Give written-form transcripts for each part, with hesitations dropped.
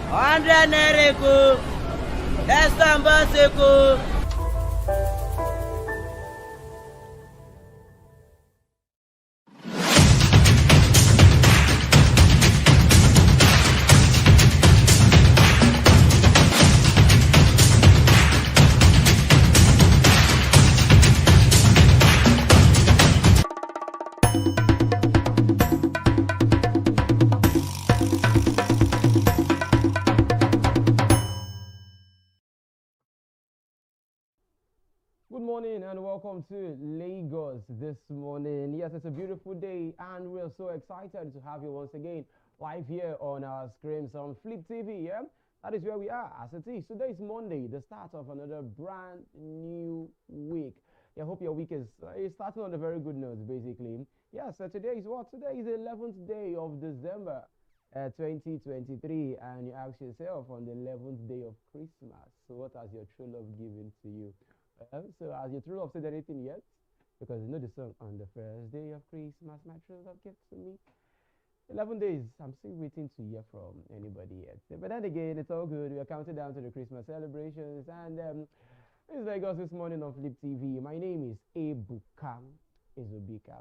100 naira eko. Estan bus eko. Good morning and welcome to Lagos this morning. Yes, it's a beautiful day and we're so excited to have you once again live here on our screens on Flip TV. Yeah, that is where we are as it is. Today is Monday, the start of another brand new week. I hope your week is starting on a very good note, basically. Yes, today is what? Today is the 11th day of December 2023, and you ask yourself on the 11th day of Christmas, so what has your true love given to you? So has your true love said anything yet? Because you know the song, on the first day of Christmas, my true love gave to me. 11 days, I'm still waiting to hear from anybody yet. But then again, it's all good. We are counting down to the Christmas celebrations. And this is Lagos this morning on Flip TV. My name is Ebuka Izubika.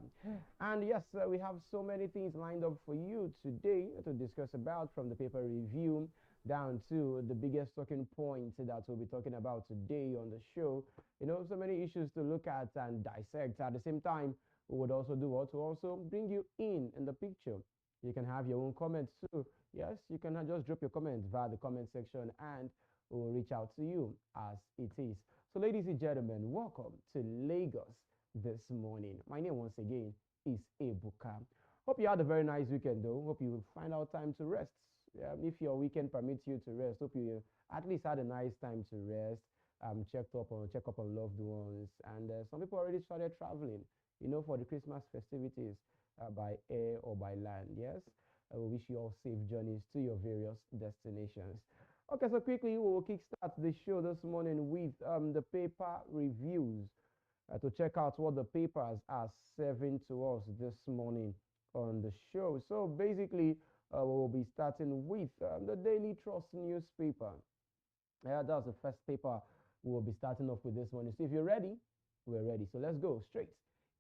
And yes, we have so many things lined up for you today to discuss about, from the paper review down to the biggest talking points that we'll be talking about today on the show. You know, so many issues to look at and dissect. At the same time, we would also do what? To also bring you in the picture. You can have your own comments too. Yes, you can just drop your comments via the comment section and we'll reach out to you as it is. So, ladies and gentlemen, welcome to Lagos this morning. My name once again is Ebuka. Hope you had a very nice weekend though. Hope you find out time to rest. If your weekend permits you to rest, hope you at least had a nice time to rest. Check up on loved ones, and some people already started traveling. You know, for the Christmas festivities by air or by land. Yes, I will wish you all safe journeys to your various destinations. Okay, so quickly we will kickstart the show this morning with the paper reviews to check out what the papers are serving to us this morning on the show. So basically, we'll be starting with the Daily Trust newspaper. That's the first paper we'll be starting off with this morning. So if you're ready, we're ready. So let's go straight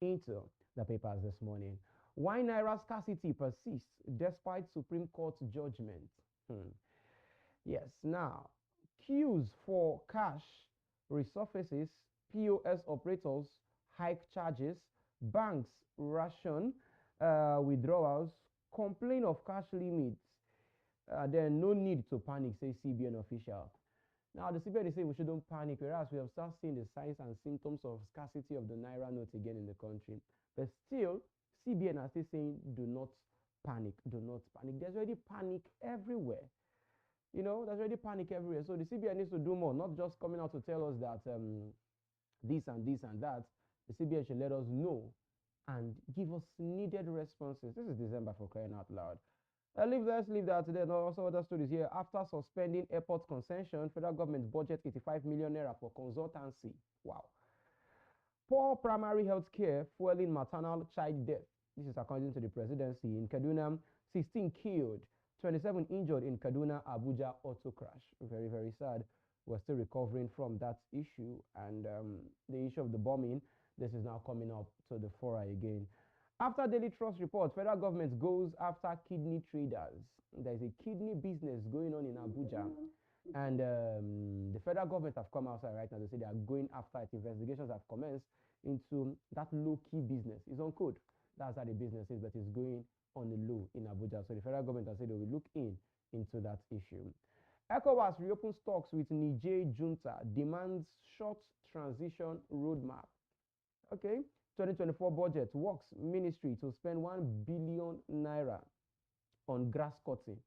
into the papers this morning. Why Naira scarcity persists despite Supreme Court judgment? Yes, now, queues for cash resurfaces, POS operators hike charges, banks ration withdrawals, complain of cash limits. Then no need to panic, says CBN official. Now, the CBN is saying we shouldn't panic, whereas we have started seeing the signs and symptoms of scarcity of the Naira note again in the country. But still, CBN are still saying do not panic, do not panic. There's already panic everywhere. You know, there's already panic everywhere. So the CBN needs to do more, not just coming out to tell us that this and this and that. The CBN should let us know and give us needed responses. This is December, for crying out loud. Let's leave that today. No, also other stories here. After suspending airport concession, federal government budget 85 million naira for consultancy. Wow. Poor primary health care fueling maternal child death. This is according to the presidency. In Kaduna, 16 killed, 27 injured in Kaduna Abuja auto crash. Very, very sad. We're still recovering from that issue, and the issue of the bombing. This is now coming up to the fore again. After Daily Trust report, federal government goes after kidney traders. There's a kidney business going on in Abuja. And the federal government have come outside right now. They say they are going after it. Investigations have commenced into that low-key business. It's on code. That's how the business is, but it's going on the low in Abuja. So the federal government has said they will look into that issue. ECOWAS reopens talks with Niger junta, demands short transition roadmap. Okay, 2024 budget, Works Ministry to spend 1 billion naira on grass cutting,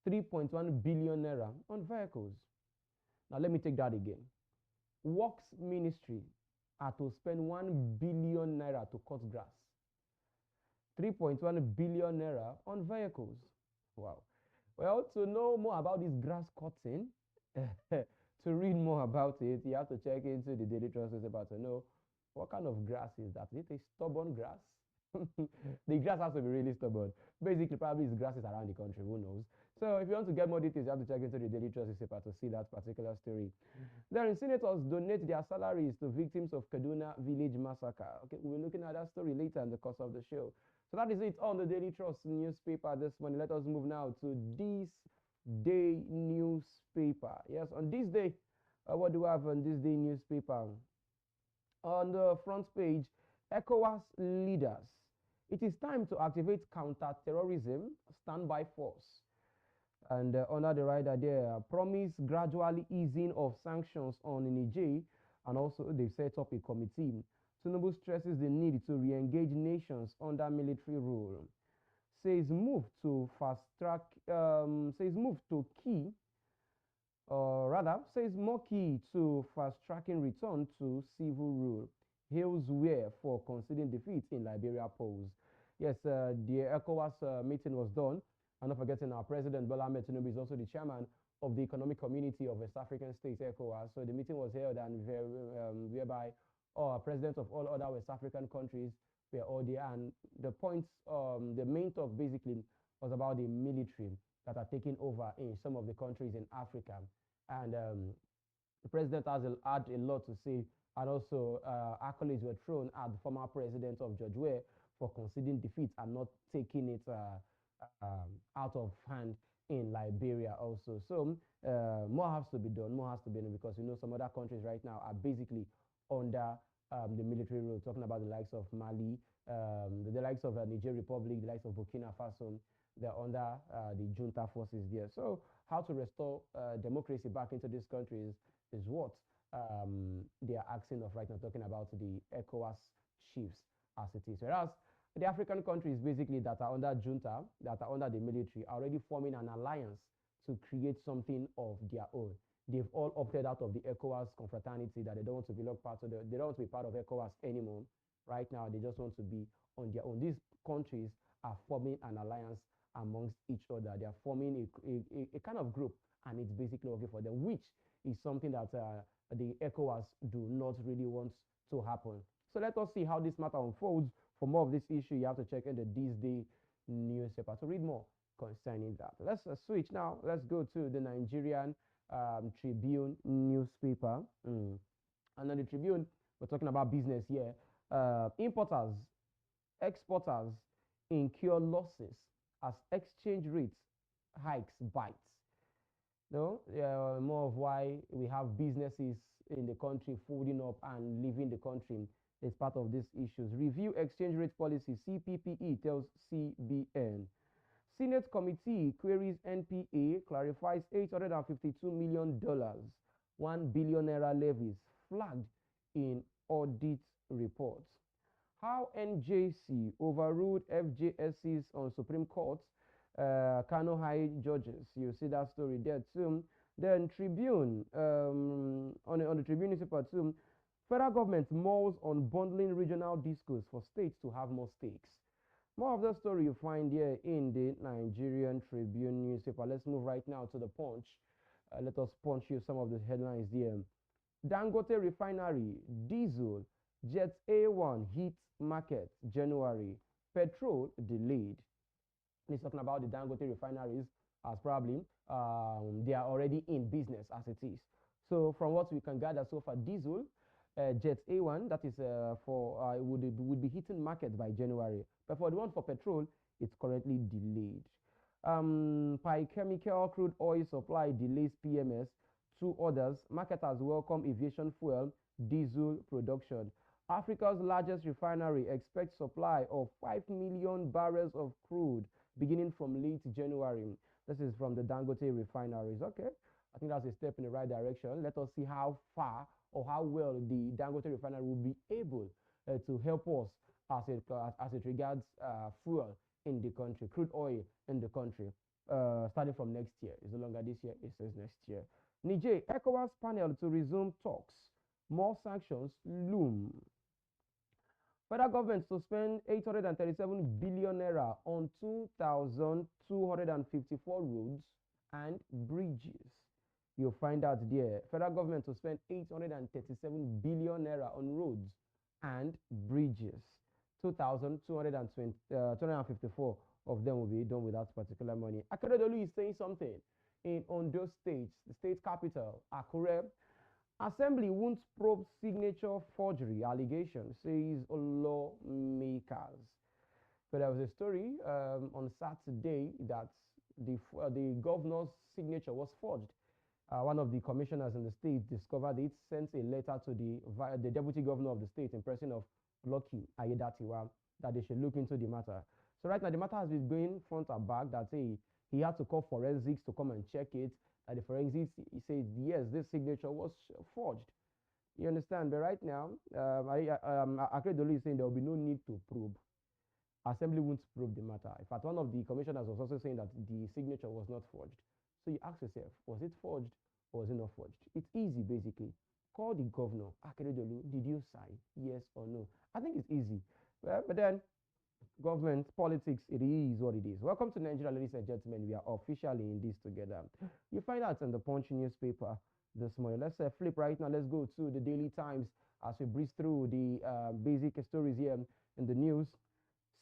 3.1 billion naira on vehicles. Now let me take that again. Works Ministry are to spend 1 billion naira to cut grass, 3.1 billion naira on vehicles. Wow. Well, to know more about this grass cutting, to read more about it, you have to check into the Daily Trust about to know what kind of grass is that. Is it a stubborn grass? The grass has to be really stubborn. Basically, probably it's grasses around the country, who knows? So if you want to get more details, you have to check into the Daily Trust newspaper to see that particular story. Then senators donate their salaries to victims of Kaduna village massacre. Okay, we'll be looking at that story later in the course of the show. So that is it on the Daily Trust newspaper this morning. Let us move now to this day newspaper. Yes, on this day, what do we have on this day newspaper? On the front page, ECOWAS leaders. It is time to activate counter-terrorism standby force. And under the rider there, promise gradually easing of sanctions on Niger, and also they've set up a committee. Tinubu stresses the need to re-engage nations under military rule. Says move to fast track. Says move to key, or rather says more key to fast tracking return to civil rule. Hails where for conceding defeat in Liberia polls. Yes, the ECOWAS meeting was done. And not forgetting our president, Bola Ahmed Tinubu, is also the chairman of the Economic Community of West African States, ECOWAS. So the meeting was held and whereby presidents of all other West African countries were all there. And the points, the main talk basically was about the military that are taking over in some of the countries in Africa. And the president has had a lot to say. And also accolades were thrown at the former president of George Weah for conceding defeat and not taking it out of hand in Liberia also. So more has to be done, more has to be done, because some other countries right now are basically under the military rule, talking about the likes of Mali, the likes of Niger Republic, the likes of Burkina Faso. They're under the junta forces there. So how to restore democracy back into these countries is what they are asking of right now, talking about the ECOWAS chiefs as it is. Whereas the African countries basically that are under junta, that are under the military, are already forming an alliance to create something of their own. They've all opted out of the ECOWAS confraternity, that they don't want to be they don't want to be part of ECOWAS anymore. Right now, they just want to be on their own. These countries are forming an alliance amongst each other. They are forming a kind of group, and it's basically working for them, which is something that the ECOWAS do not really want to happen. So let us see how this matter unfolds. For more of this issue, you have to check in the This Day newspaper to read more concerning that. Let's switch now. Let's go to the Nigerian Tribune newspaper. And on the Tribune, we're talking about business here. Importers, exporters incur losses as exchange rates hikes bites. No, more of why we have businesses in the country folding up and leaving the country is part of these issues. Review exchange rate policy, CPPE tells CBN. Senate committee queries NPA, clarifies $852 million, $1 billion naira levies flagged in audit reports. How NJC overruled FJSCs on Supreme Court, Kano High judges. You see that story there too. Then Tribune, on the Tribune newspaper too, federal government mulls on bundling regional discos for states to have more stakes. More of the story you find here in the Nigerian Tribune newspaper. Let's move right now to the Punch. Let us punch you some of the headlines there. Dangote Refinery, diesel, Jet A1 hits market January, petrol delayed. He's talking about the Dangote refineries as probably they are already in business as it is. So from what we can gather so far, diesel, Jet A1, that is would be hitting market by January. But for the one for petrol, it's currently delayed. Chemical crude oil supply delays PMS. Two others, marketers welcome aviation fuel, diesel production. Africa's largest refinery expects supply of 5 million barrels of crude beginning from late January. This is from the Dangote refineries. Okay, I think that's a step in the right direction. Let us see how far or how well the Dangote refinery will be able to help us as it regards fuel in the country, crude oil in the country, starting from next year. It's no longer this year, it says next year. Niger, ECOWAS panel to resume talks. More sanctions loom. Federal government to spend 837 billion naira on 2,254 roads and bridges. You'll find out there. Federal government to spend 837 billion naira on roads and bridges. 2,254 of them will be done with that particular money. Akeredolu is saying something in Ondo State, the state capital, Akure. Assembly won't probe signature forgery allegation, says lawmakers. So there was a story on Saturday that the governor's signature was forged. One of the commissioners in the state discovered it, sent a letter to the deputy governor of the state in person of Lucky Ayedatiwa that they should look into the matter. So right now the matter has been going front and back that he had to call forensics to come and check it. The forensics, he said, yes, this signature was forged. You understand? But right now, Akeredolu is saying there will be no need to probe. Assembly won't probe the matter. In fact, one of the commissioners was also saying that the signature was not forged. So you ask yourself, was it forged or was it not forged? It's easy, basically. Call the governor, Akeredolu, did you sign? Yes or no? I think it's easy. Well, but then, government, politics, it is what it is. Welcome to Nigeria, ladies and gentlemen. We are officially in this together. You find out in the Punch newspaper this morning. Let's flip right now. Let's go to the Daily Times as we breeze through the basic stories here in the news.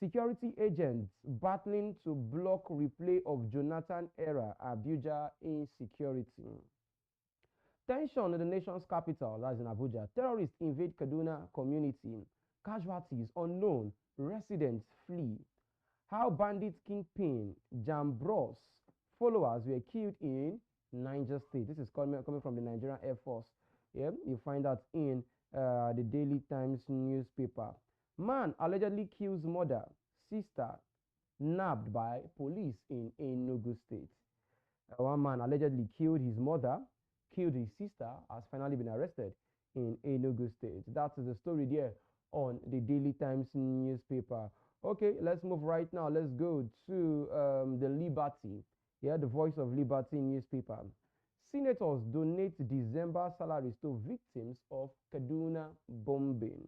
Security agents battling to block replay of Jonathan era Abuja insecurity. Tension in the nation's capital, that's in Abuja. Terrorists invade Kaduna community. Casualties unknown. Residents flee. How bandit kingpin Jambros followers were killed in Niger State. This is coming from the Nigerian Air Force. Yeah, you find that in the Daily Times newspaper. Man allegedly kills mother, sister, nabbed by police in Enugu State. One man allegedly killed his mother, killed his sister, has finally been arrested in Enugu State. That is the story there on the Daily Times newspaper. Okay, let's move right now. Let's go to the Liberty. Yeah, the Voice of Liberty newspaper. Senators donate December salaries to victims of Kaduna bombing.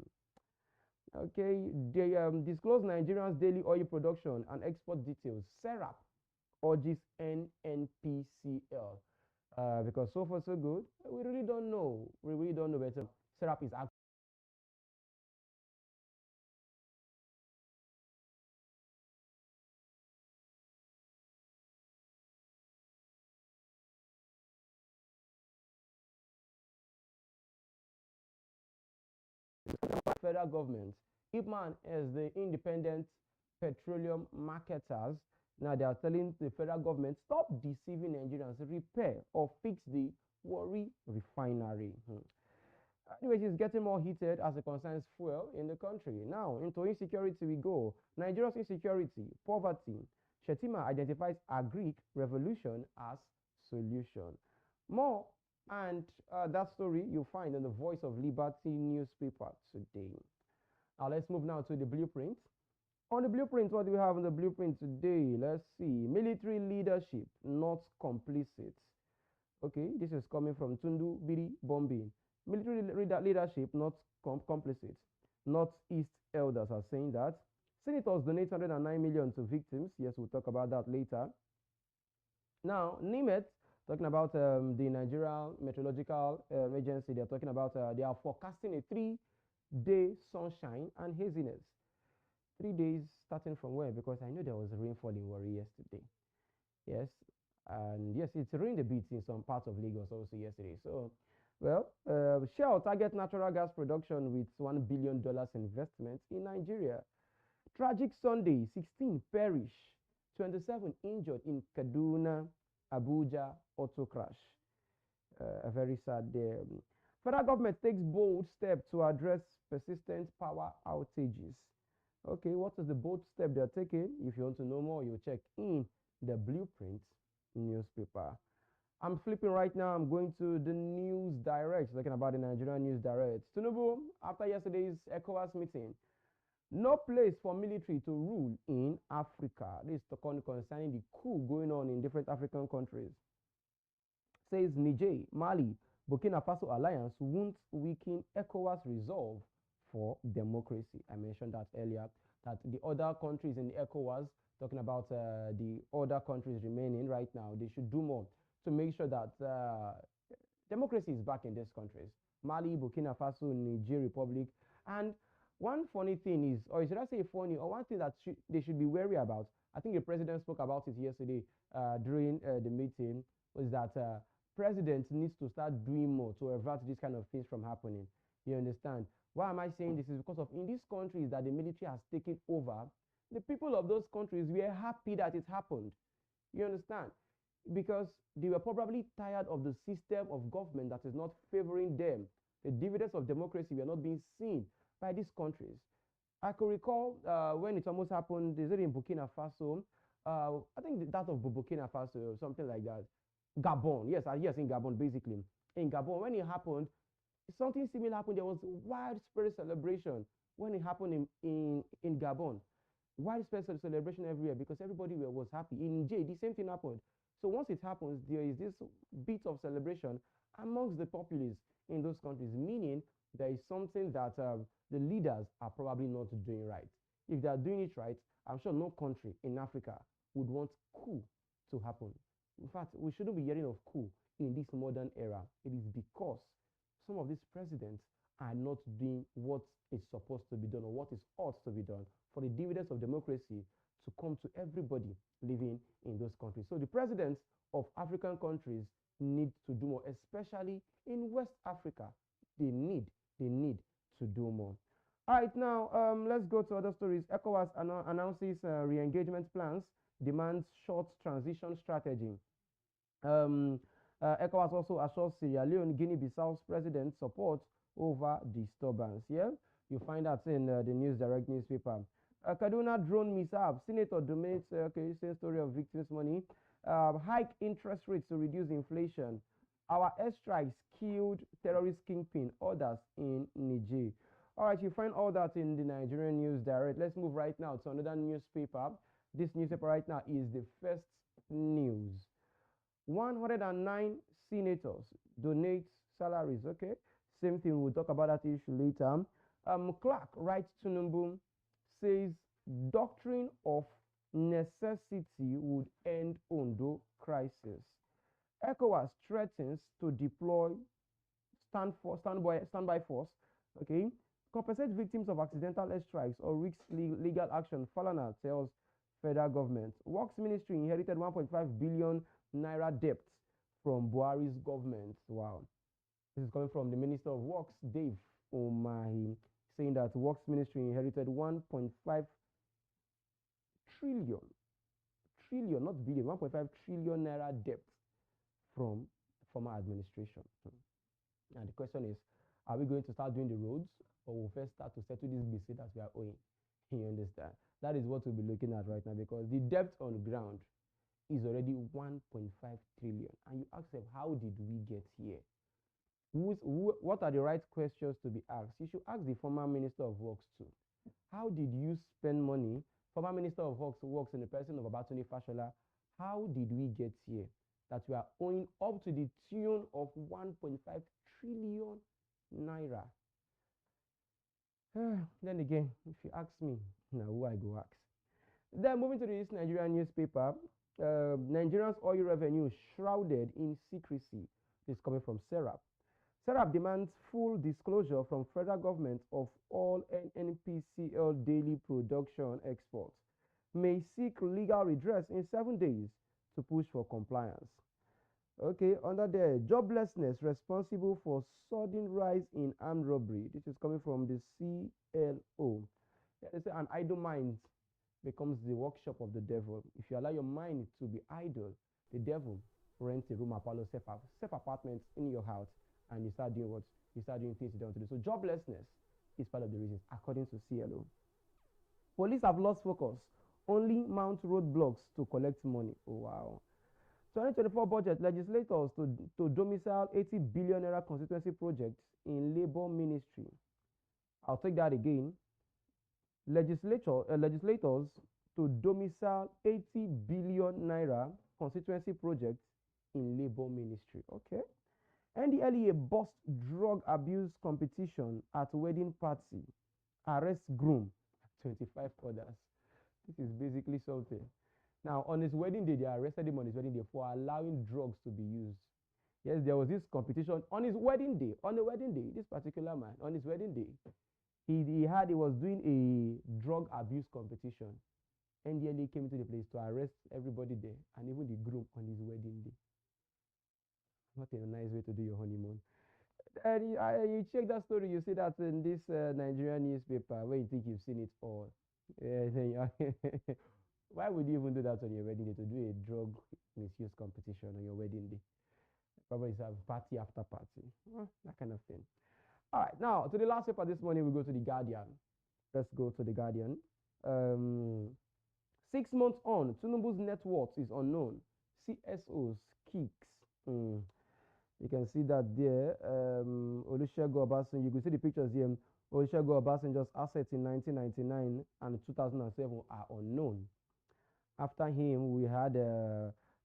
Okay, they disclose Nigeria's daily oil production and export details. SERAP urges NNPCL. Because so far so good, we really don't know. We really don't know better. SERAP is actually federal government. IPMAN is the independent petroleum marketers. Now they are telling the federal government, stop deceiving Nigerians, repair or fix the Warri refinery. Anyways, it's getting more heated as it concerns fuel in the country. Now, into insecurity we go. Nigeria's insecurity, poverty. Shetima identifies Agric revolution as solution. More and that story you'll find in the Voice of Liberty newspaper today. Now, let's move now to the blueprint. On the blueprint, what do we have on the blueprint today? Let's see. Military leadership not complicit. Okay, this is coming from Tundu Biri bombing. Military leadership not complicit. Northeast elders are saying that. Senators donate 109 million to victims. Yes, we'll talk about that later. Now, NIMET, talking about the Nigeria Meteorological Agency, they're talking about they are forecasting a 3-day sunshine and haziness. 3 days starting from where? Because I know there was rainfall in Warri yesterday. Yes, and yes, it's rained a bit in some parts of Lagos also yesterday. So, well, Shell target natural gas production with $1 billion investment in Nigeria. Tragic Sunday, 16 perish, 27 injured in Kaduna, Abuja auto crash. A very sad day. Federal government takes bold step to address persistent power outages. Okay, what is the bold step they're taking? If you want to know more, you check in the Blueprint newspaper. I'm flipping right now. I'm going to the News Direct, talking about the Nigerian News Direct. Tinubu, after yesterday's ECOWAS meeting, no place for military to rule in Africa. This is concerning the coup going on in different African countries. Says Niger, Mali, Burkina Faso alliance won't weaken ECOWAS resolve for democracy. I mentioned that earlier, that the other countries in the ECOWAS, talking about the other countries remaining right now, they should do more to make sure that democracy is back in these countries. Mali, Burkina Faso, Niger Republic, and One funny thing is, or should I say funny, or one thing that they should be wary about, I think the president spoke about it yesterday during the meeting, was that president needs to start doing more to avert these kind of things from happening. You understand? Why am I saying this? Is because of in these countries that the military has taken over, the people of those countries were happy that it happened. You understand? Because they were probably tired of the system of government that is not favoring them. The dividends of democracy were not being seen by these countries. I could recall when it almost happened, is it in Burkina Faso? I think that of Burkina Faso or something like that. Gabon, yes, yes, in Gabon, basically. In Gabon, when it happened, something similar happened. There was widespread celebration when it happened in Gabon. Widespread celebration everywhere because everybody was happy. In Niger, the same thing happened. So once it happens, there is this bit of celebration amongst the populace in those countries, meaning there is something that the leaders are probably not doing right. If they are doing it right, I'm sure no country in Africa would want coup to happen. In fact, we shouldn't be hearing of coup in this modern era. It is because some of these presidents are not doing what is supposed to be done or what is ought to be done for the dividends of democracy to come to everybody living in those countries. So the presidents of African countries need to do more, especially in West Africa. They need to do more. All right, now let's go to other stories. ECOWAS announces re-engagement plans, demands short transition strategy. ECOWAS also assures Sierra Leone, Guinea-Bissau's president support over disturbance. Yeah, you find that in the News Direct newspaper. Kaduna drone mishap. Senator dominates. Okay, same story of victims' money. Hike interest rates to reduce inflation. Our airstrikes killed terrorist kingpin. Others in Niger. All right, you find all that in the Nigerian News Direct. Let's move right now to another newspaper. This newspaper right now is the First News. 109 senators donate salaries. Okay, same thing. We'll talk about that issue later. Clark writes to Tinubu, says doctrine of necessity would end Ondo crisis. ECOWAS threatens to deploy standby force. Okay, compensate victims of accidental airstrikes or risk legal action. Falana tells federal government. Works Ministry inherited 1.5 billion naira debt from Buhari's government. Wow. This is coming from the Minister of Works, Dave Umahi, saying that Works Ministry inherited 1.5 trillion, not billion, 1.5 trillion naira debt from former administration. And the question is, are we going to start doing the roads or we'll first start to settle this BC that we are owing? You understand? That is what we'll be looking at right now because the debt on the ground is already 1.5 trillion. And you ask them, how did we get here? What are the right questions to be asked? You should ask the former Minister of Works too. How did you spend money? Former Minister of Works in the person of Abatuni Fashola. How did we get here? That we are owing up to the tune of 1.5 trillion naira. Then again, if you ask me, now who I go ask? Then moving to the East Nigerian newspaper, Nigeria's oil revenue shrouded in secrecy. This is coming from Serap. Serap demands full disclosure from federal government of all NNPCL daily production exports. May seek legal redress in 7 days to push for compliance. Okay, under there, joblessness responsible for sudden rise in armed robbery. This is coming from the CLO. They say an idle mind becomes the workshop of the devil. If you allow your mind to be idle, the devil rents a room, Apollo, safe apartments in your house, and you start doing what? You start doing things you don't want to do. So joblessness is part of the reasons, according to CLO. Police have lost focus. Only mount roadblocks to collect money. Oh, wow. 2024 budget, legislators to domicile 80 billion naira constituency projects in Labour Ministry. I'll take that again. Legislators to domicile 80 billion naira constituency projects in Labour Ministry. Okay. NDLEA bust drug abuse competition at wedding party. Arrest groom, 25 others. This is basically something. Now, on his wedding day, they arrested him on his wedding day for allowing drugs to be used. Yes, there was this competition on his wedding day. On the wedding day, this particular man, on his wedding day, He was doing a drug abuse competition. NDLA came into the place to arrest everybody there and even the groom on his wedding day. What a nice way to do your honeymoon. And you check that story, you see that in this Nigerian newspaper where you think you've seen it all. Why would you even do that on your wedding day, to do a drug misuse competition on your wedding day? Probably it's a party after party, that kind of thing. All right, now to the last paper this morning, we go to the Guardian. Let's go to the Guardian. Um, 6 months on, Tinubu's net worth is unknown. CSOs kicks. You can see that there. Olusegun Obasanjo, you can see the pictures here. Olusegun Obasanjo's assets in 1999 and 2007 are unknown. After him, we had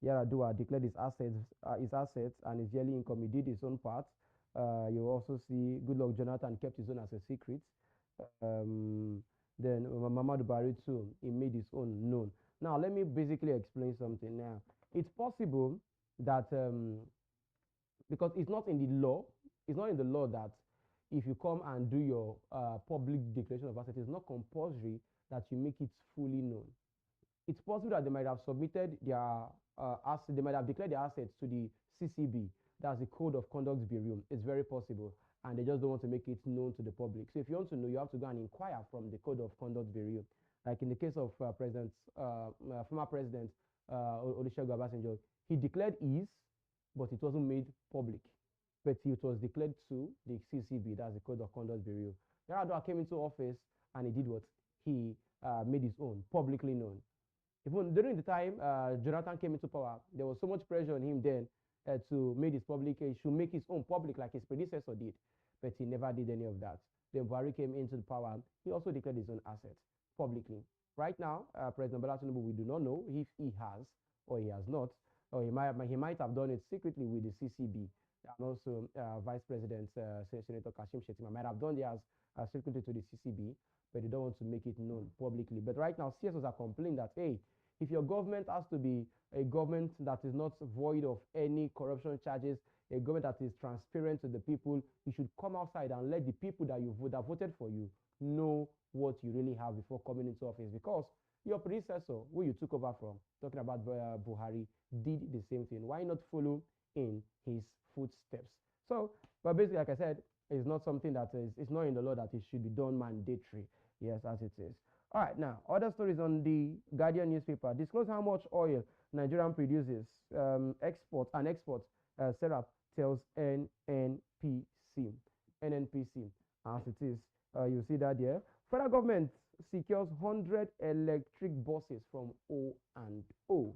Yaradua declared his assets and his yearly income. He did his own part. You also see Goodluck Jonathan kept his own as a secret. Then Muhammadu Buhari too, he made his own known. Now let me basically explain something. Now it's possible that because it's not in the law, it's not in the law that if you come and do your public declaration of assets, it's not compulsory that you make it fully known. It's possible that they might have submitted their assets, they might have declared their assets to the CCB, that's the Code of Conduct Bureau. It's very possible, and they just don't want to make it known to the public. So if you want to know, you have to go and inquire from the Code of Conduct Bureau. Like in the case of former President Olusegun Obasanjo, he declared his, but it wasn't made public. But it was declared to the CCB, that's the Code of Conduct Bureau. Yaradua came into office and he did what? He made his own, publicly known. Even during the time Jonathan came into power, there was so much pressure on him then to make his public, he should make his own public like his predecessor did, but he never did any of that. Then Buhari came into the power, he also declared his own assets publicly. Right now, President Bola Tinubu, we do not know if he has or he has not, or he might have done it secretly with the CCB, and also Vice President Senator Kashim Shettima might have done theirs secretly to the CCB, but they don't want to make it known publicly. But right now, CSOs are complaining that, hey, if your government has to be a government that is not void of any corruption charges, a government that is transparent to the people, you should come outside and let the people that have voted for you know what you really have before coming into office. Because your predecessor, who you took over from, talking about Buhari, did the same thing. Why not follow in his footsteps? So, but basically, like I said, it's not something that it's not in the law that it should be done mandatory. Yes, as it is. All right, now, other stories on the Guardian newspaper. Disclose how much oil Nigerian produces, exports, Serap tells NNPC. NNPC, as it is. You see that there. Federal government secures 100 electric buses from O and O.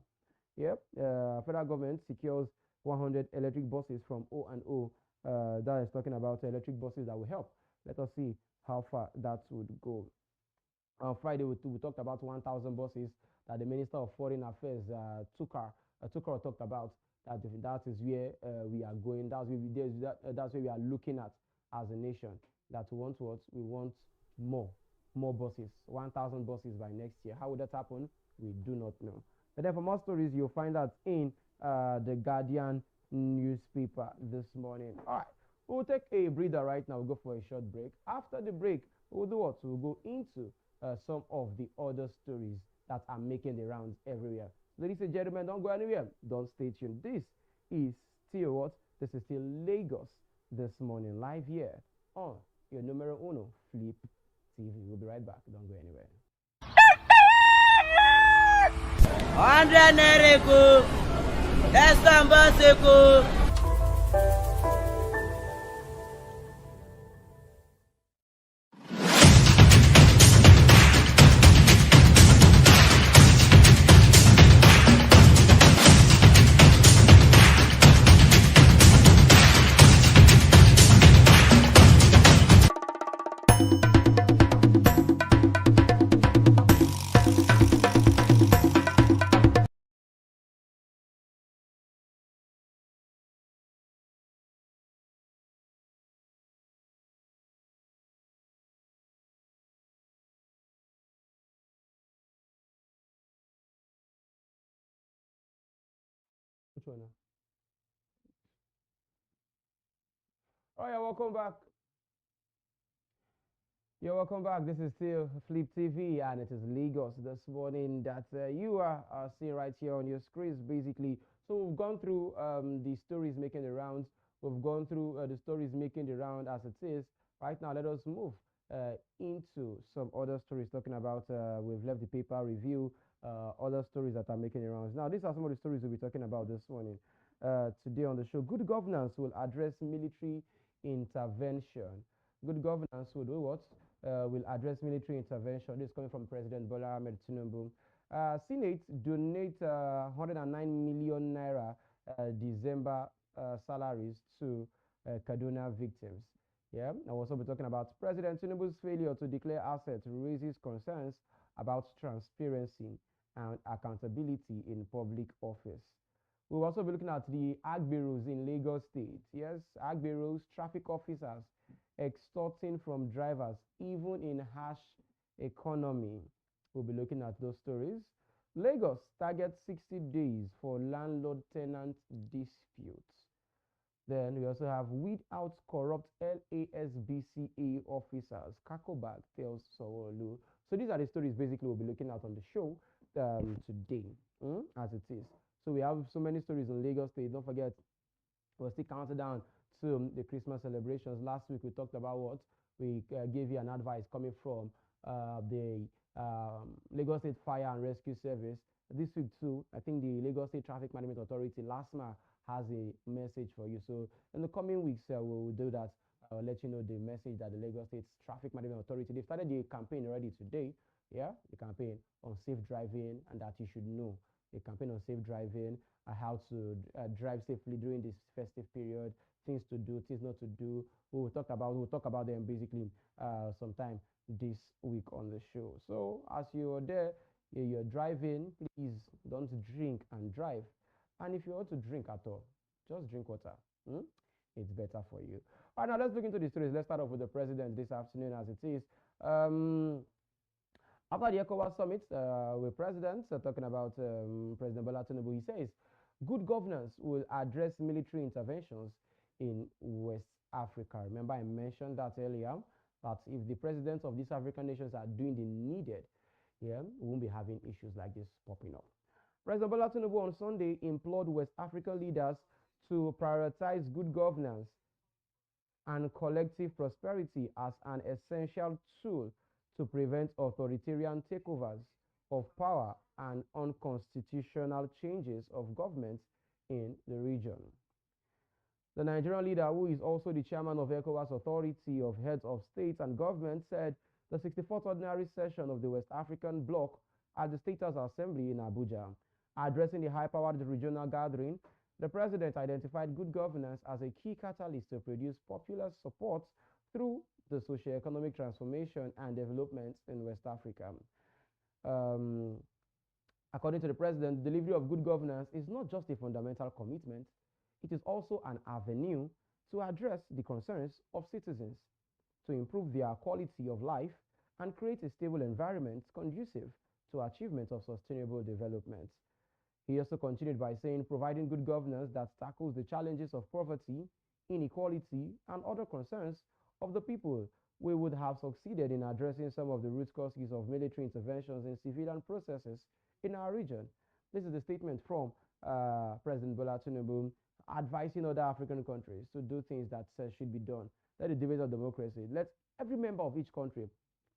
Yep, federal government secures 100 electric buses from O and O. That is talking about electric buses that will help. Let us see how far that would go. On Friday, we talked about 1,000 buses that the Minister of Foreign Affairs, Tukar talked about. That is where we are going. That's where we are looking at as a nation. That we want what? We want more buses, 1,000 buses by next year. How would that happen? We do not know. But then for more stories, you'll find that in the Guardian newspaper this morning. All right, we'll take a breather right now. We'll go for a short break. After the break, we'll do what? We'll go into some of the other stories that are making the rounds everywhere. Ladies and gentlemen, don't go anywhere. Don't stay tuned. This is still what? This is still Lagos this morning, live here on your numero uno Flip TV. We'll be right back. Don't go anywhere. 100 Nereko, Estamba Seko. Which one now? Oh yeah, welcome back. You're welcome back. This is still Flip TV, and it is Lagos this morning that you are seeing right here on your screens, basically. So we've gone through the stories making the rounds. We've gone through the stories making the round as it is. Right now, let us move into some other stories talking about. We've left the paper review, other stories that are making the rounds. Now, these are some of the stories we'll be talking about this morning. Today on the show, good governance will address military intervention. Good governance will do what? Will address military intervention. This is coming from President Bola Ahmed Tinubu. Senate donate 109 million naira December salaries to Kaduna victims. Yeah, I will also be talking about President Tinubu's failure to declare assets raises concerns about transparency and accountability in public office. We'll also be looking at the ag bureaus in Lagos State. Yes, ag bureaus, traffic officers extorting from drivers, even in harsh economy. We'll be looking at those stories. Lagos targets 60 days for landlord-tenant disputes. Then we also have weed out corrupt LASBCA officers. Kakobag tells Sawolu. So these are the stories basically we'll be looking at on the show today, as it is. So we have so many stories in Lagos State. Don't forget, we're still counting down to the Christmas celebrations. Last week we talked about what we gave you an advice coming from the Lagos State Fire and Rescue Service. This week too, I think the Lagos State Traffic Management Authority, LASMA, has a message for you. So in the coming weeks, we'll do that. I'll let you know the message that the Lagos State Traffic Management Authority, they started the campaign already today. Yeah, the campaign on safe driving, and that you should know. The campaign on safe driving, how to drive safely during this festive period, things to do, things not to do. We'll talk about them basically sometime this week on the show. So as you're there, you're driving, please don't drink and drive. And if you want to drink at all, just drink water. It's better for you. All right, now let's look into the stories. Let's start off with the president this afternoon as it is. After the ECOWAS summit with presidents talking about President Bola Tinubu, he says good governance will address military interventions in West Africa. Remember, I mentioned that earlier, that if the presidents of these African nations are doing the needed, yeah, we won't be having issues like this popping up. President Bola Tinubu on Sunday implored West African leaders to prioritize good governance and collective prosperity as an essential tool to prevent authoritarian takeovers of power and unconstitutional changes of governments in the region. The Nigerian leader, who is also the chairman of ECOWAS Authority of Heads of States and Government, said the 64th Ordinary Session of the West African Bloc at the State House Assembly in Abuja. Addressing the high-powered regional gathering, the president identified good governance as a key catalyst to produce popular support through the socio-economic transformation and development in West Africa. According to the president, the delivery of good governance is not just a fundamental commitment, it is also an avenue to address the concerns of citizens, to improve their quality of life and create a stable environment conducive to achievement of sustainable development. He also continued by saying providing good governance that tackles the challenges of poverty, inequality, and other concerns of the people, we would have succeeded in addressing some of the root causes of military interventions in civilian processes in our region. This is a statement from President Bola Tinubu advising other African countries to do things that should be done. Let the dividends of democracy. Let every member of each country,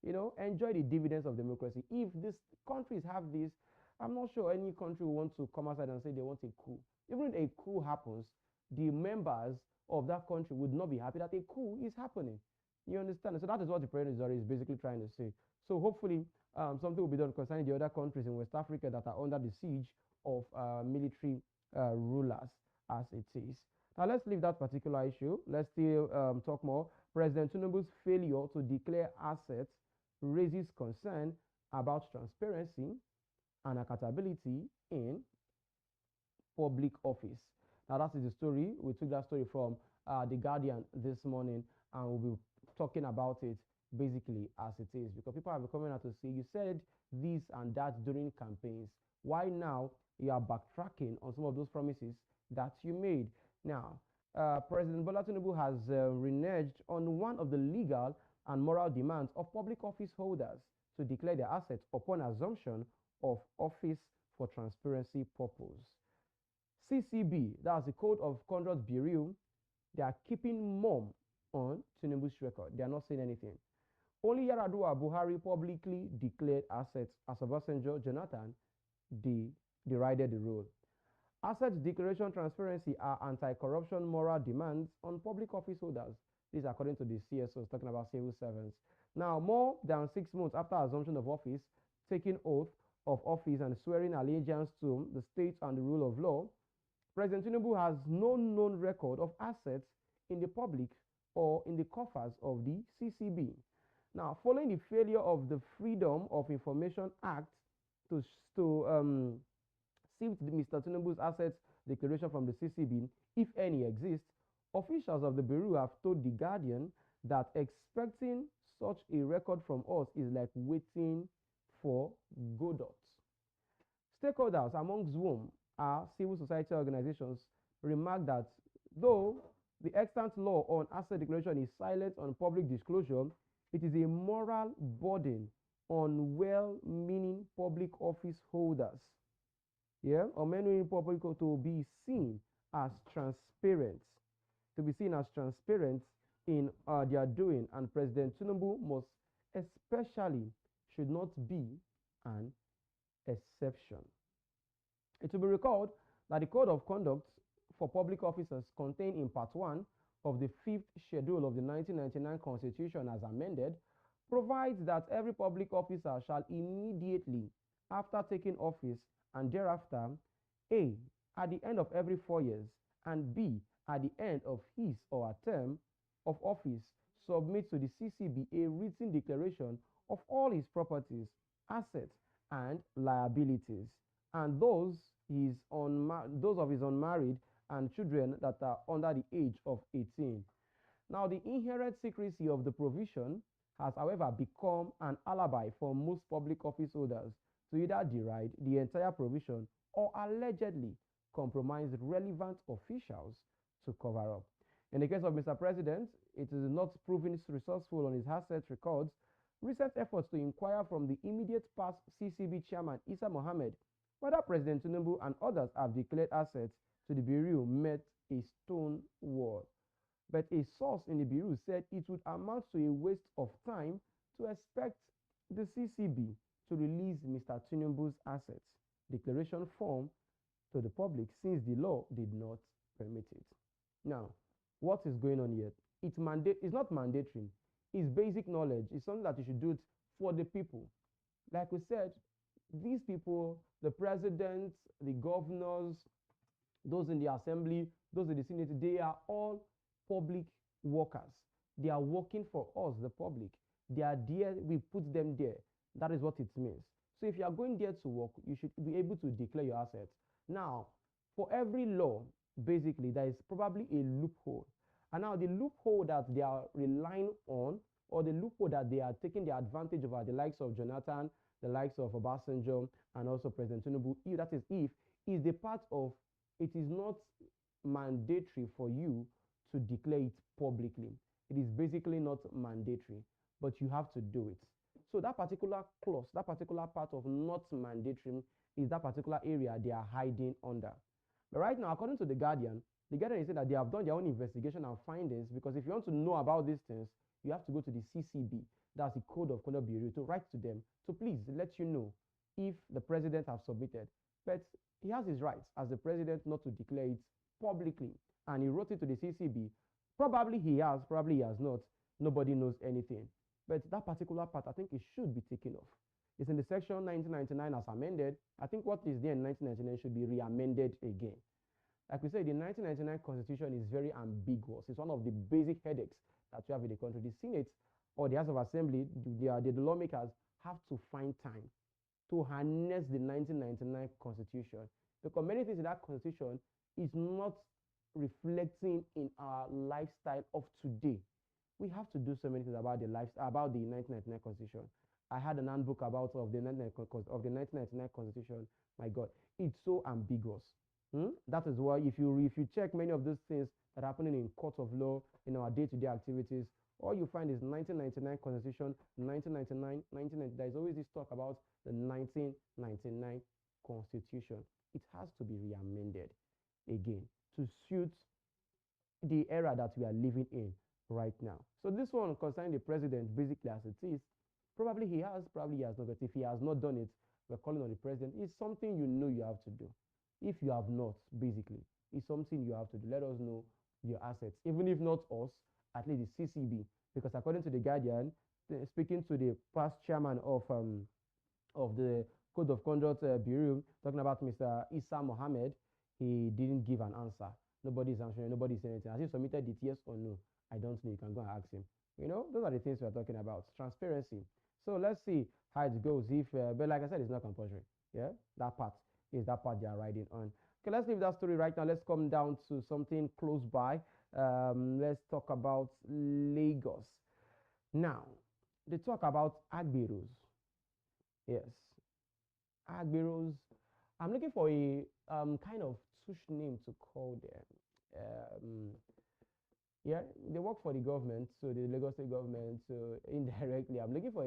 enjoy the dividends of democracy. If these countries have this, I'm not sure any country will want to come outside and say they want a coup. Even if a coup happens, the members of that country would not be happy that a coup is happening. You understand? So that is what the president is basically trying to say. So hopefully something will be done concerning the other countries in West Africa that are under the siege of military rulers as it is. Now let's leave that particular issue. Let's still talk more. President Tinubu's failure to declare assets raises concern about transparency and accountability in public office. Now that is the story. We took that story from The Guardian this morning, and we'll be talking about it basically as it is, because people have been coming out to say you said this and that during campaigns. Why now you are backtracking on some of those promises that you made? Now, President Bola Tinubu has reneged on one of the legal and moral demands of public office holders to declare their assets upon assumption of office for transparency purpose. CCB, that's the Code of Conduct Bureau, they are keeping mum on Tinubu's record. They are not saying anything. Only Yaradua Buhari publicly declared assets as Obasanjo Jonathan derided the rule. Asset declaration transparency are anti-corruption moral demands on public office holders. This according to the CSOs, talking about civil servants. Now, more than 6 months after assumption of office, taking oath of office and swearing allegiance to the state and the rule of law, President Tinubu has no known record of assets in the public or in the coffers of the CCB. Now, following the failure of the Freedom of Information Act to sift Mr. Tinubu's assets declaration from the CCB, if any exists, officials of the Bureau have told The Guardian that expecting such a record from us is like waiting for Godot. Stakeholders, amongst whom are civil society organizations, remark that though the extant law on asset declaration is silent on public disclosure, it is a moral burden on well-meaning public office holders, or many public to be seen as transparent, in their doing, and President Tinubu must especially should not be an exception. It will be recalled that the Code of Conduct for Public Officers contained in Part 1 of the 5th Schedule of the 1999 Constitution as amended provides that every public officer shall immediately after taking office and thereafter, A, at the end of every 4 years, and B, at the end of his or her term of office, submit to the CCB a written declaration of all his properties, assets, and liabilities, and those of his unmarried and children that are under the age of 18. Now, the inherent secrecy of the provision has, however, become an alibi for most public office holders to either deride the entire provision or allegedly compromise relevant officials to cover up. In the case of Mr. President, it is not proven resourceful on his asset records. Recent efforts to inquire from the immediate past CCB chairman Issa Mohammed whether President Tinubu and others have declared assets to the Bureau met a stone wall. But a source in the Bureau said it would amount to a waste of time to expect the CCB to release Mr. Tinubu's assets declaration form to the public since the law did not permit it. Now, what is going on here? It's not mandatory. It's basic knowledge. It's something that you should do it for the people. Like we said, these people, the presidents, the governors, those in the assembly, those in the senate, they are all public workers. They are working for us, the public. They are there, we put them there. That is what it means. So if you are going there to work, you should be able to declare your assets. Now, for every law, basically, there is probably a loophole. And now the loophole that they are relying on, or the loophole that they are taking the advantage of, are the likes of Jonathan, the likes of Obasanjo, and also President Tinubu, is the part of it is not mandatory for you to declare it publicly. It is basically not mandatory, but you have to do it. So that particular clause, that particular part of not mandatory is that particular area they are hiding under. But right now, according to The Guardian is saying that they have done their own investigation and findings, because if you want to know about these things, you have to go to the CCB, that's the Code of Conduct Bureau, to write to them to please let you know if the president has submitted. But he has his rights as the president not to declare it publicly, and he wrote it to the CCB. Probably he has, probably he has not. Nobody knows anything. But that particular part, I think it should be taken off. It's in the section 1999 as amended. I think what is there in 1999 should be re-amended again. Like we said, the 1999 constitution is very ambiguous. It's one of the basic headaches that you have in the country. The Senate or the House of Assembly, the lawmakers have to find time to harness the 1999 constitution, because many things in that constitution is not reflecting in our lifestyle of today. We have to do so many things about the 1999 constitution. I had an handbook about of the 1999 constitution. My God, it's so ambiguous. That is why if you check many of those things that are happening in court of law, in our day-to-day activities, All you find is 1999 Constitution, 1999, 1990. There's always this talk about the 1999 Constitution. It has to be re-amended again to suit the era that we are living in right now. So this one concerning the president, basically as it is, probably he has not. But if he has not done it, we're calling on the president. It's something you know you have to do. If you have not, basically, it's something you have to do. Let us know your assets, even if not us, at least the CCB, because according to the Guardian, speaking to the past chairman of the Code of Conduct Bureau, talking about Mr. Issa Mohammed, he didn't give an answer. Nobody's answering, nobody's saying anything. Has he submitted it, yes or no? I don't know. You can go and ask him. You know, those are the things we're talking about. Transparency. So let's see how it goes. If, but like I said, it's not compulsory. Yeah, that part is that part they are riding on. Okay, let's leave that story right now. Let's come down to something close by. Let's talk about Lagos. Now, they talk about Agberos. Yes, Agberos. I'm looking for a kind of tush name to call them. Yeah, they work for the government, so the Lagos State government. So indirectly, I'm looking for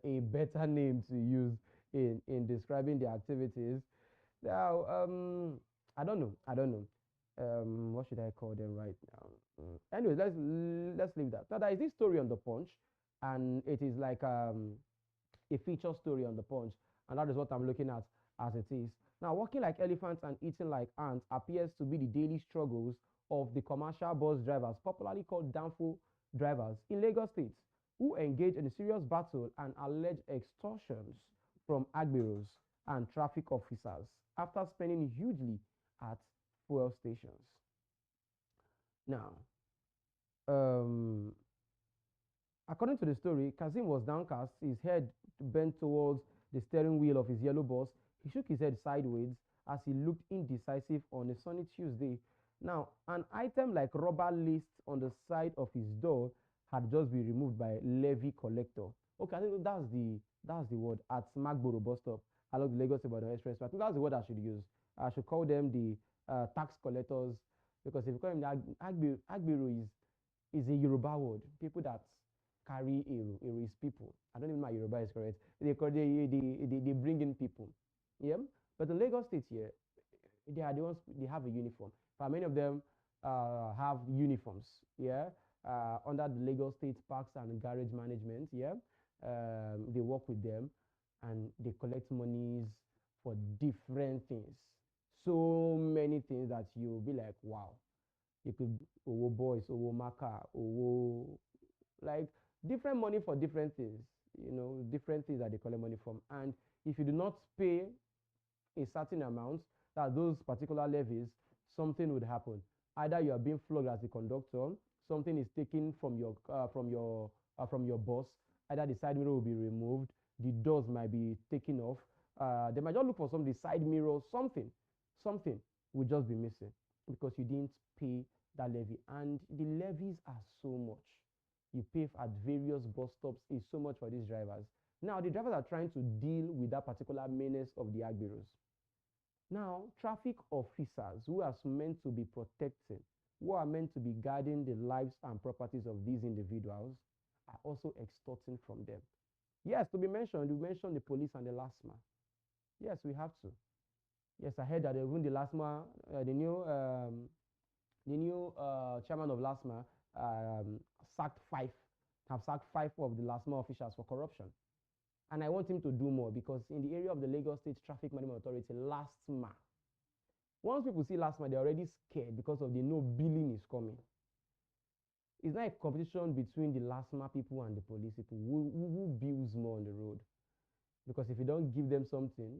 a better name to use in describing the activities. Now, I don't know. I don't know. What should I call them right now? Anyways, let's leave that. Now, there is this story on the Punch, and it is like a feature story on the Punch, and that is what I'm looking at as it is. Now, walking like elephants and eating like ants appears to be the daily struggles of the commercial bus drivers, popularly called Danfo drivers, in Lagos State, who engage in a serious battle and alleged extortions from Agberos and traffic officers after spending hugely at fuel stations. Now, according to the story, Kazim was downcast, his head bent towards the steering wheel of his yellow bus. He shook his head sideways as he looked indecisive on a sunny Tuesday. Now, an item like rubber list on the side of his door had just been removed by levy collector. Okay, I think that's the word at Magboro bus stop along the Lagos Ibadan Express. I think that's the word I should use. I should call them the tax collectors, because if you call them the Agbero is a Yoruba word. People that carry Ero is people. I don't even know my Yoruba is correct. They bring in people. Yeah. But in Lagos State here, they are the ones, they have a uniform. But many of them have uniforms. Yeah. Under the Lagos State Parks and Garage Management. Yeah. They work with them and they collect monies for different things. So many things that you'll be like, wow. You could Owo boys, Owo Maka, Owo, like different money for different things, you know, different things that they collect money from. And if you do not pay a certain amount, that those particular levies, something would happen. Either you are being flogged as a conductor, something is taken from your bus, either the side mirror will be removed, the doors might be taken off. They might just look for some the side mirror, something will just be missing because you didn't pay that levy. And the levies are so much. You pay at various bus stops is so much for these drivers. Now, the drivers are trying to deal with that particular menace of the Agberos. Now, traffic officers who are meant to be protecting, who are meant to be guarding the lives and properties of these individuals, are also extorting from them. Yes, to be mentioned, you mentioned the police and the LASMA. Yes, we have to. Yes, I heard that even the LASMA, the new chairman of LASMA have sacked five of the LASMA officials for corruption. And I want him to do more, because in the area of the Lagos State Traffic Management Authority, LASMA, once people see LASMA, they're already scared because of the no billing is coming. It's not a competition between the LASMA people and the police people. Who bills more on the road? Because if you don't give them something,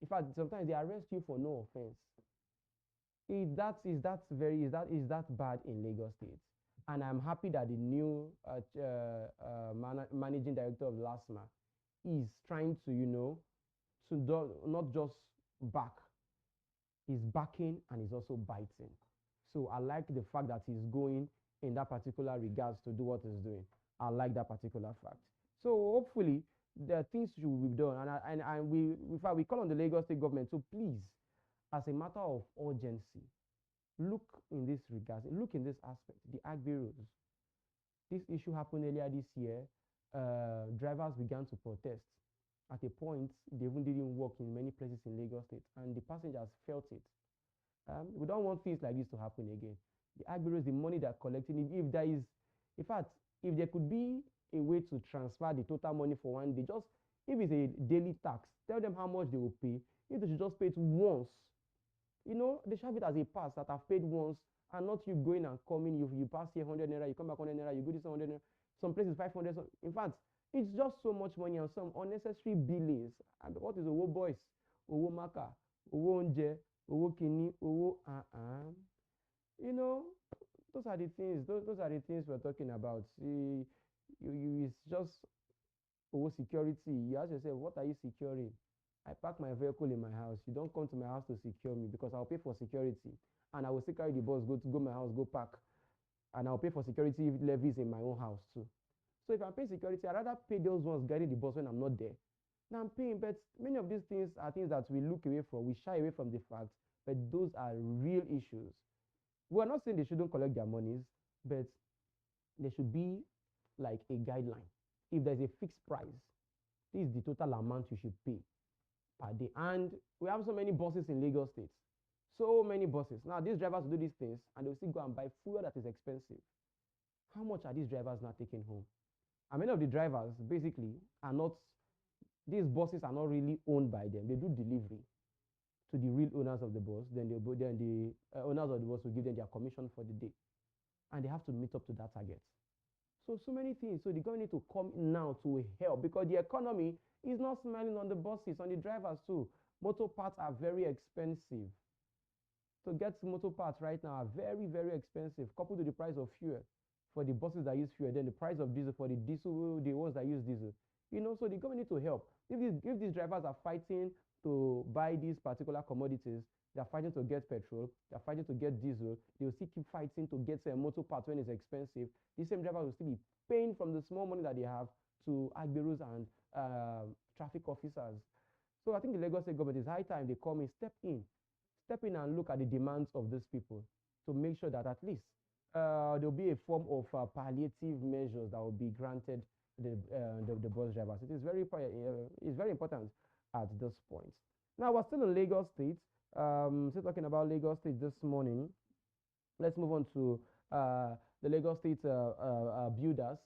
in fact, sometimes they arrest you for no offense. Is that bad in Lagos State? And I'm happy that the new managing director of LASMA is trying to, not just back. He's backing and he's also biting. So I like the fact that he's going in that particular regards to do what he's doing. I like that particular fact. So hopefully the things should be done. And we call on the Lagos State government to please, as a matter of urgency, look in this regards, look in this aspect, the Agberos. This issue happened earlier this year. Drivers began to protest. At a point, they even didn't work in many places in Lagos State, and the passengers felt it. We don't want things like this to happen again. The agberos, the money they're collecting, if there is, in fact, if there could be a way to transfer the total money for one day, just if it's a daily tax, tell them how much they will pay. If they should just pay it once, they should have it as a pass that I've paid once, and not you going and coming. You pass here 100 naira, you come back 100 naira, you go this 100 naira, some places 500. In fact, it's just so much money and some unnecessary billings. And what is Owo boys, Owo maka, Owo onje, Owo kini, Owo you know, those are the things. Those are the things we're talking about. See, it's just Owo security. You ask yourself, what are you securing? I park my vehicle in my house. You don't come to my house to secure me because I'll pay for security, and I will still carry the bus, go my house, go park, and I'll pay for security levies in my own house too. So if I'm paying security, I'd rather pay those ones guiding the bus when I'm not there. Now I'm paying, but many of these things are things that we look away from. We shy away from the fact, but those are real issues. We're not saying they shouldn't collect their monies, but there should be like a guideline. If there's a fixed price, this is the total amount you should pay per day. And we have so many buses in Lagos State. So many buses. Now, these drivers will do these things and they'll still go and buy fuel that is expensive. How much are these drivers not taking home? And many of the drivers basically are not, these buses are not really owned by them. They do delivery to the real owners of the bus. Then the owners of the bus will give them their commission for the day. And they have to meet up to that target. So many things. So the government need to come now to help, because the economy is not smiling on the buses, on the drivers too. Motor parts are very expensive. To get motor parts right now are very, very expensive, coupled to the price of fuel for the buses that use fuel, then the price of diesel for the ones that use diesel. So the government need to help. If these drivers are fighting to buy these particular commodities, they're fighting to get petrol, they're fighting to get diesel, they'll still keep fighting to get motor parts when it's expensive. These same drivers will still be paying from the small money that they have to agberos and traffic officers. So I think the Lagos State government, is high time they come in, step in and look at the demands of these people to make sure that at least there'll be a form of palliative measures that will be granted the bus drivers. It's very important at this point. Now we're still in Lagos State. Still talking about Lagos State this morning. Let's move on to the Lagos State builders,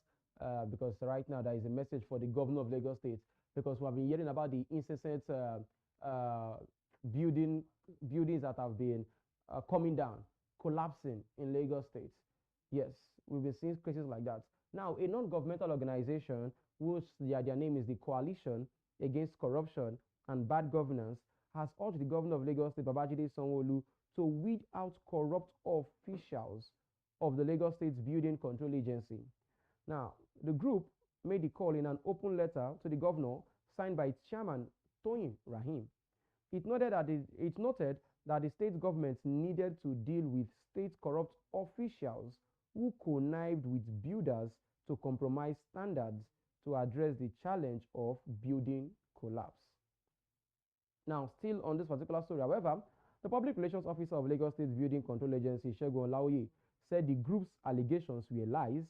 because right now there is a message for the governor of Lagos State, because we have been hearing about the incessant buildings that have been coming down, collapsing in Lagos State. Yes, we've been seeing cases like that. Now, a non-governmental organization, whose their name is the Coalition Against Corruption and Bad Governance, has urged the governor of Lagos State, Babajide Sanwo-Olu, to weed out corrupt officials of the Lagos State's Building Control Agency. Now, the group made the call in an open letter to the governor, signed by its chairman, Toyin Rahim. It noted that the state government needed to deal with state corrupt officials who connived with builders to compromise standards to address the challenge of building collapse. Now, still on this particular story, however, the Public Relations Officer of Lagos State Building Control Agency, Segun Olaoye, said the group's allegations were lies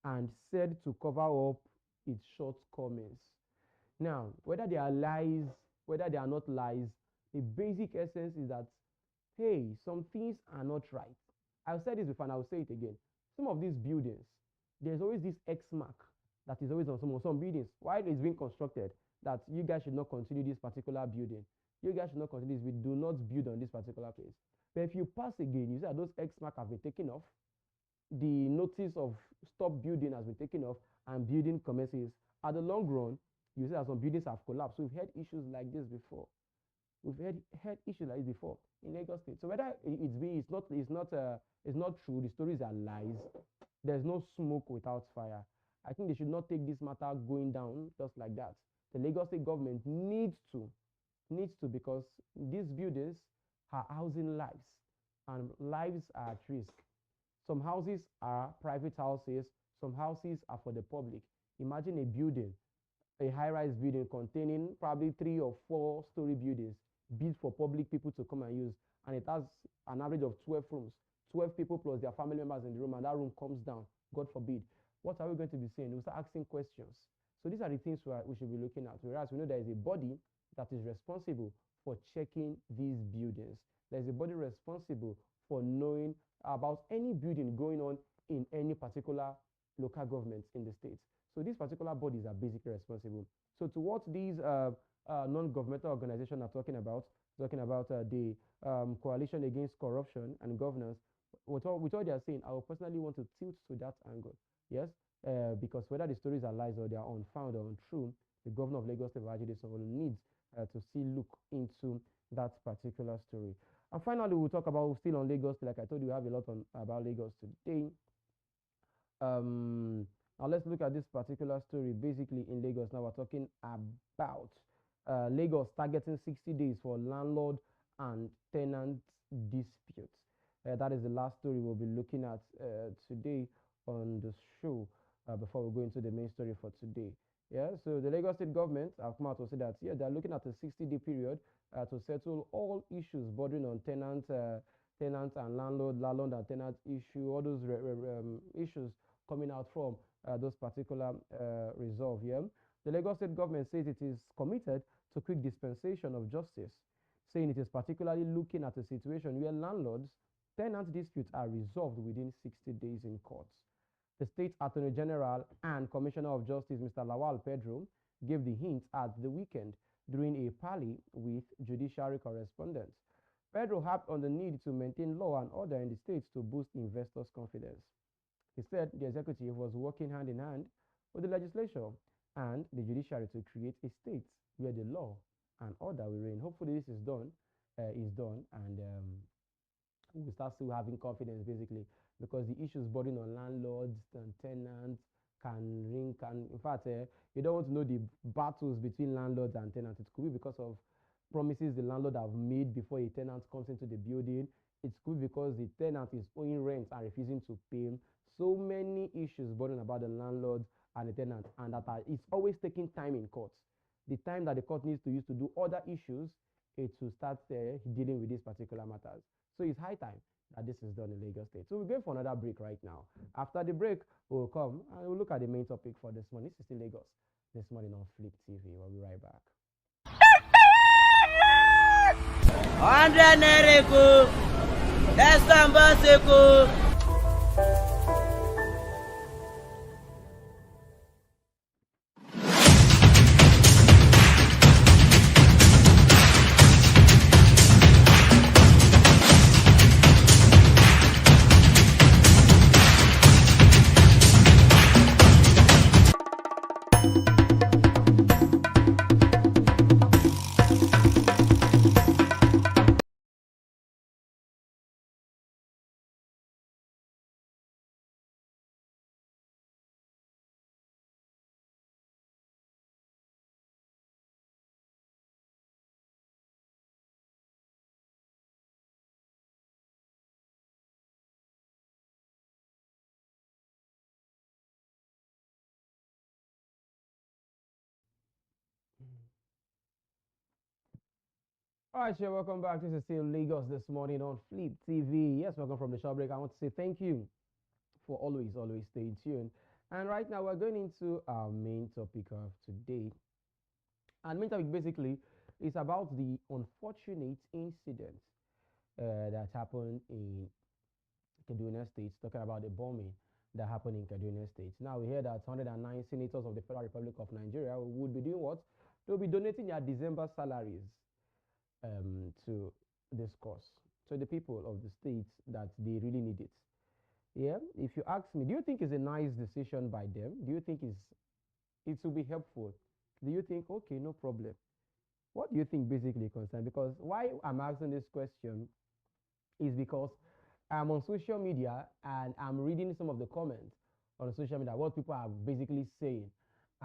and said to cover up its shortcomings. Now, whether they are lies, whether they are not lies, the basic essence is that, hey, some things are not right. I've said this before and I'll say it again. Some of these buildings, there's always this X mark that is always on some buildings while it's being constructed, that you guys should not continue this particular building. You guys should not continue this. We do not build on this particular place. But if you pass again, you see that those X marks have been taken off. The notice of stop building has been taken off and building commences. At the long run, you see that some buildings have collapsed. We've had issues like this before. We've had issues like this before in Lagos State. So whether it's not true, the stories are lies. There's no smoke without fire. I think they should not take this matter going down just like that. The Lagos State government needs to, because these buildings are housing lives, and lives are at risk. Some houses are private houses, some houses are for the public. Imagine a building, a high-rise building containing probably 3 or 4-story buildings built for public people to come and use, and it has an average of 12 rooms, 12 people plus their family members in the room, and that room comes down, God forbid. what are we going to be saying? We'll start asking questions. So these are the things we should be looking at. Whereas we know there is a body that is responsible for checking these buildings. There's a body responsible for knowing about any building going on in any particular local government in the state. So these particular bodies are basically responsible. So to what these non-governmental organizations are talking about the coalition against corruption and governance, with what they are saying, I would personally want to tilt to that angle. Yes, because whether the stories are lies or they are unfound or untrue, the governor of Lagos State, Babajide Sanwo-Olu, needs to still look into that particular story. And finally, we'll talk about still on Lagos. Like I told you, we have a lot about Lagos today. Now let's look at this particular story. Basically, in Lagos, now we're talking about Lagos targeting 60 days for landlord and tenant disputes. That is the last story we'll be looking at today on the show before we go into the main story for today. Yeah, so the Lagos State government have come out to say that they're looking at a 60-day period to settle all issues bordering on tenants and landlord and tenant issue, all those issues coming out from those particular resolve. Yeah, the Lagos State government says it is committed to quick dispensation of justice, saying it is particularly looking at a situation where landlords tenant disputes are resolved within 60 days in courts. The State Attorney General and Commissioner of Justice, Mr. Lawal Pedro, gave the hint at the weekend during a parley with judiciary correspondents. Pedro harped on the need to maintain law and order in the states to boost investors' confidence. He said the executive was working hand in hand with the legislature and the judiciary to create a state where the law and order will reign. Hopefully, this is done, and we start still having confidence basically, because the issues burden on landlords and tenants can in fact you don't want to know the battles between landlords and tenants. It could be because of promises the landlord have made before a tenant comes into the building. It could be because the tenant is owing rent and refusing to pay. So many issues burden about the landlord and the tenant, and that it's always taking time in court. The time that the court needs to use to do other issues, it will start dealing with these particular matters. So it's high time that this is done in Lagos State. So we're going for another break right now. After the break, we'll come and we'll look at the main topic for this morning. This is still Lagos this morning on Flip TV. We'll be right back. 100 naira, that's number 6. All right, sure. Welcome back. This is still Lagos this morning on Flip TV. Yes, welcome from the shop break. I want to say thank you for always staying tuned. And right now, we're going into our main topic of today. And main topic basically is about the unfortunate incident that happened in Kaduna State, talking about the bombing that happened in Kaduna State. Now, we hear that 109 senators of the Federal Republic of Nigeria would be doing what? They'll be donating their December salaries to this cause, to the people of the states that they really need it. Yeah, if you ask me, do you think it's a nice decision by them? Do you think it will be helpful? Do you think, okay, no problem? What do you think basically concern? Because why I'm asking this question is because I'm on social media and I'm reading some of the comments on social media, what people are basically saying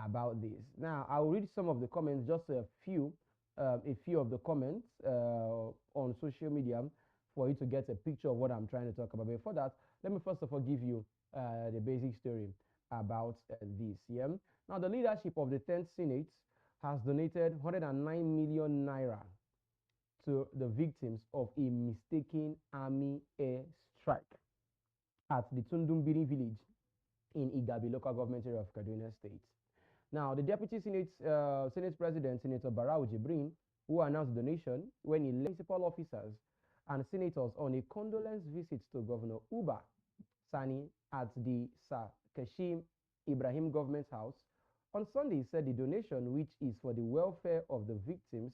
about this. Now, I'll read some of the comments, just a few of the comments on social media for you to get a picture of what I'm trying to talk about. Before that, let me first of all give you the basic story about this. Yeah. Now, the leadership of the 10th Senate has donated 109 million naira to the victims of a mistaken army air strike at the Tundumbiri village in Igabi local government area of Kaduna State. Now, the Deputy Senate President, Senator Barau Jibrin, who announced the donation when he led municipal officers and senators on a condolence visit to Governor Uba Sani at the Sir Kashim Ibrahim Government House. On Sunday, he said the donation, which is for the welfare of the victims,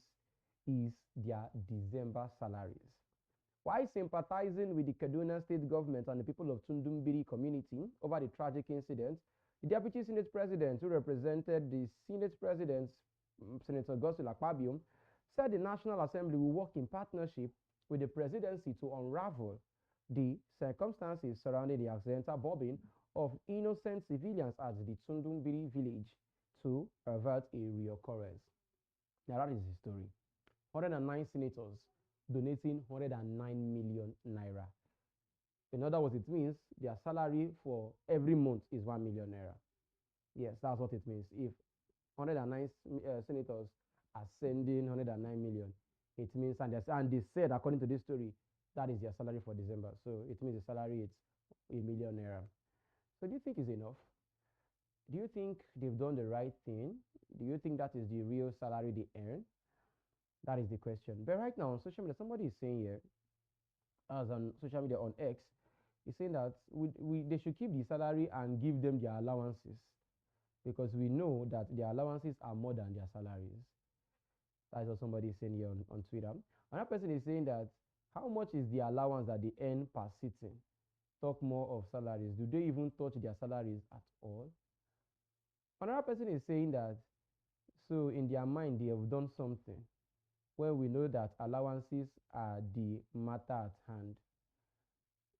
is their December salaries. While sympathizing with the Kaduna State government and the people of Tundumbiri community over the tragic incident, the Deputy Senate President, who represented the Senate President, Senator Godswill Akpabio, said the National Assembly will work in partnership with the presidency to unravel the circumstances surrounding the accidental bombing of innocent civilians at the Tundumbiri village to avert a reoccurrence. Now that is the story. 109 senators donating 109 million naira. In other words, it means their salary for every month is 1 million naira. Yes, that's what it means. If 109 senators are sending 109 million, it means, and they said, according to this story, that is their salary for December. So it means the salary is 1 million naira. So do you think it's enough? Do you think they've done the right thing? Do you think that is the real salary they earn? That is the question. But right now on social media, somebody is saying here, as on social media on X, is saying that they should keep the salary and give them their allowances, because we know that their allowances are more than their salaries. That's what somebody is saying here on Twitter. Another person is saying that how much is the allowance that they earn per sitting? Talk more of salaries. Do they even touch their salaries at all? Another person is saying that, so in their mind, they have done something, when we know that allowances are the matter at hand.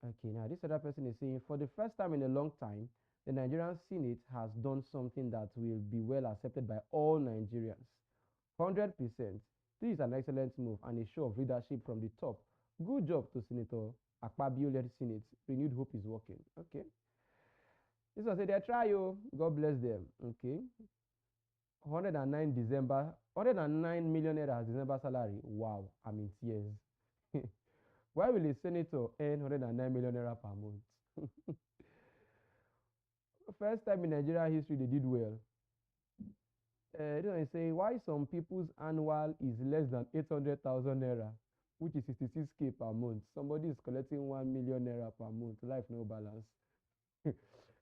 Okay, now this other person is saying, for the first time in a long time, the Nigerian Senate has done something that will be well accepted by all Nigerians. 100%. This is an excellent move and a show of leadership from the top. Good job to Senator Akpabio-led Senate. Renewed hope is working. Okay. This one said they try you. God bless them. Okay. 109 million naira December salary. Wow, I'm in tears. Why will a senator earn 109 million naira per month? First time in Nigeria history they did well. This one is saying why some people's annual is less than 800,000 naira, which is 66k per month. Somebody is collecting 1 million naira per month. Life no balance.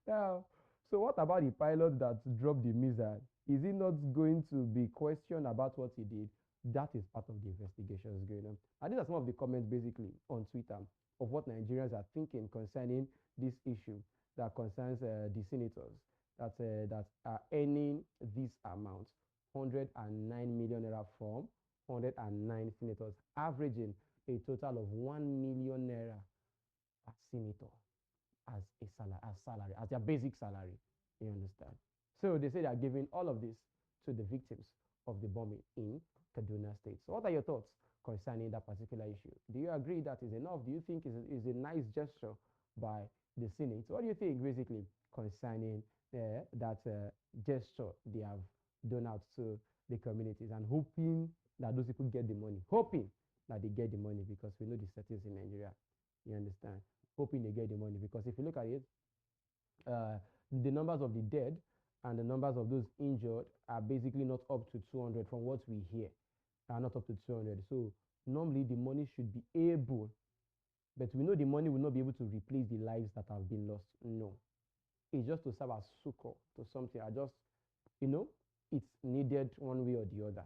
Now, so what about the pilot that dropped the missile? Is he not going to be questioned about what he did? That is part of the investigations going on. And these are some of the comments basically on Twitter of what Nigerians are thinking concerning this issue that concerns the senators that are earning this amount, 109 million naira from 109 senators, averaging a total of 1 million naira per senator as a salary, as their basic salary. You understand? So they say they are giving all of this to the victims of the bombing in Kaduna State. So what are your thoughts concerning that particular issue? Do you agree that is enough? Do you think is a nice gesture by the Senate? What do you think basically concerning that gesture they have done out to the communities, and hoping that those people get the money? Hoping that they get the money, because we know the settings in Nigeria. You understand? Hoping they get the money, because if you look at it, the numbers of the dead and the numbers of those injured are basically not up to 200 from what we hear. Are not up to 200. So normally the money should be able, but we know the money will not be able to replace the lives that have been lost. No. It's just to serve as succor to something. It's needed one way or the other.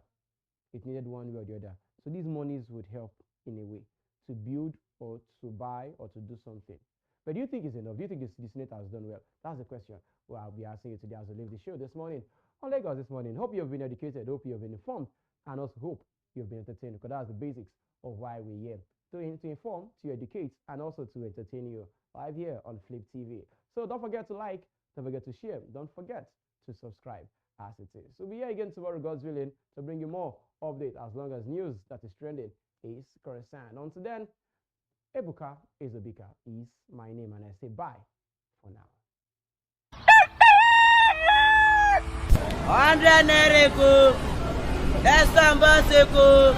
It needed one way or the other. So these monies would help in a way to build or to buy or to do something. But do you think it's enough? Do you think the Senate has done well? That's the question I'll be asking you today as we leave the show this morning on Lagos this morning. Hope you have been educated. Hope you have been informed. And also hope you have been entertained, because that's the basics of why we're here. To inform, to educate, and also to entertain you live here on Flip TV. So don't forget to like, don't forget to share, don't forget to subscribe as it is. So we'll be here again tomorrow, God's willing, to bring you more update as long as news that is trending is concerned. Until then, Ebuka Ezobika is my name, and I say bye for now. 100 naira, Estambaseku.